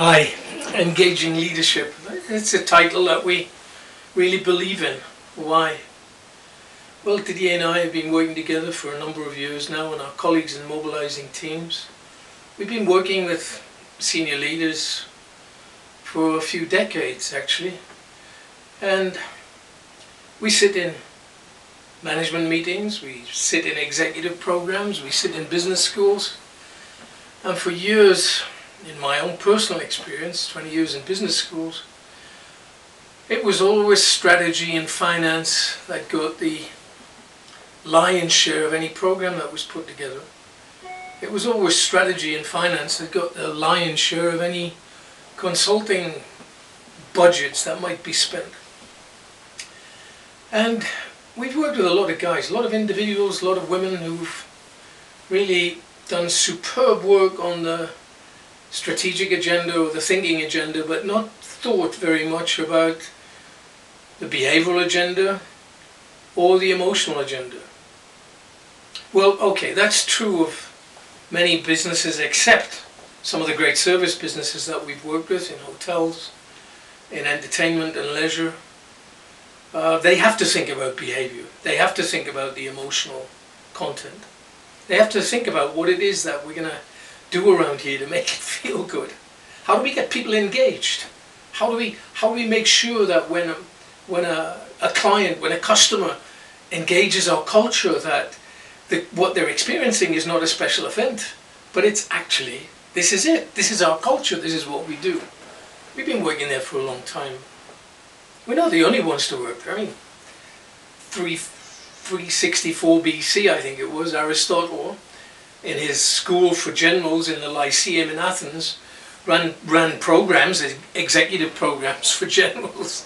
Hi, Engaging Leadership. It's a title that we really believe in. Why? Well, Didier and I have been working together for a number of years now, and our colleagues in mobilizing teams. We've been working with senior leaders for a few decades, actually. And we sit in management meetings, we sit in executive programs, we sit in business schools. And for years, in my own personal experience, 20 years in business schools, it was always strategy and finance that got the lion's share of any program that was put together. It was always strategy and finance that got the lion's share of any consulting budgets that might be spent. And we've worked with a lot of guys, a lot of individuals, a lot of women who've really done superb work on the strategic agenda or the thinking agenda, but not thought very much about the behavioral agenda or the emotional agenda. Well, okay, that's true of many businesses except some of the great service businesses that we've worked with in hotels, in entertainment and leisure. They have to think about behavior. They have to think about the emotional content. They have to think about what it is that we're going to do around here to make it feel good. How do we get people engaged? How do we make sure that when a client, when a customer engages our culture, that what they're experiencing is not a special event, but it's actually, this is it. This is our culture. This is what we do. We've been working there for a long time. We're not the only ones to work there. I mean, 364 BC, I think it was, Aristotle, in his school for generals in the Lyceum in Athens, ran programs, executive programs for generals,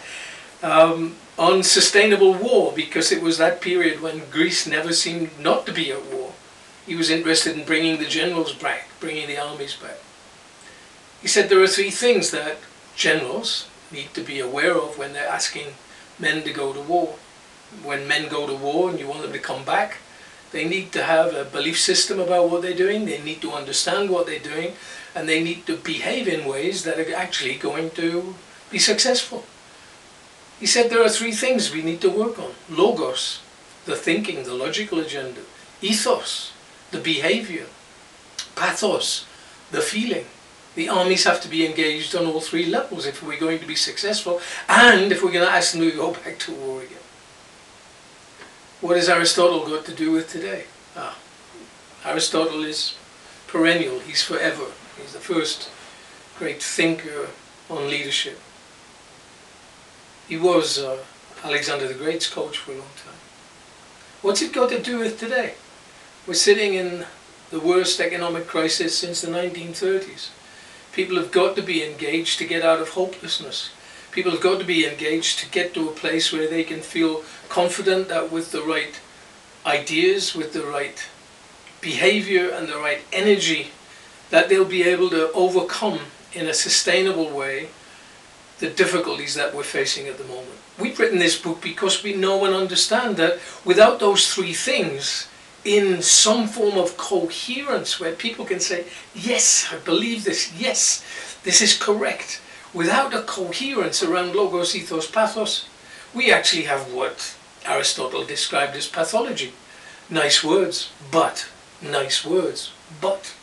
on sustainable war, because it was that period when Greece never seemed not to be at war. He was interested in bringing the generals back, bringing the armies back. He said there are three things that generals need to be aware of when they're asking men to go to war. When men go to war and you want them to come back, they need to have a belief system about what they're doing, they need to understand what they're doing, and they need to behave in ways that are actually going to be successful. He said there are three things we need to work on. Logos, the thinking, the logical agenda. Ethos, the behavior. Pathos, the feeling. The armies have to be engaged on all three levels if we're going to be successful, and if we're going to ask them to go back to war again. What has Aristotle got to do with today? Aristotle is perennial, he's forever. He's the first great thinker on leadership. He was Alexander the Great's coach for a long time. What's it got to do with today? We're sitting in the worst economic crisis since the 1930s. People have got to be engaged to get out of hopelessness. People have got to be engaged to get to a place where they can feel confident that with the right ideas, with the right behavior and the right energy, that they'll be able to overcome in a sustainable way the difficulties that we're facing at the moment. We've written this book because we know and understand that without those three things, in some form of coherence where people can say, yes, I believe this, yes, this is correct. Without a coherence around logos, ethos, pathos, we actually have what Aristotle described as pathology. Nice words, but. Nice words, but.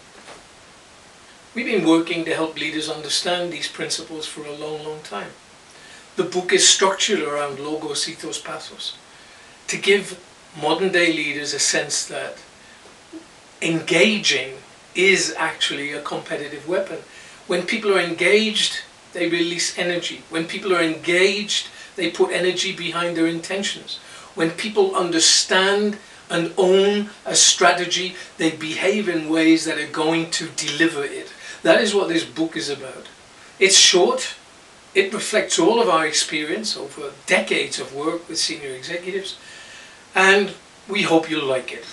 We've been working to help leaders understand these principles for a long, long time. The book is structured around logos, ethos, pathos, to give modern day leaders a sense that engaging is actually a competitive weapon. When people are engaged, they release energy. When people are engaged, they put energy behind their intentions. When people understand and own a strategy, they behave in ways that are going to deliver it. That is what this book is about. It's short. It reflects all of our experience over decades of work with senior executives, and we hope you'll like it.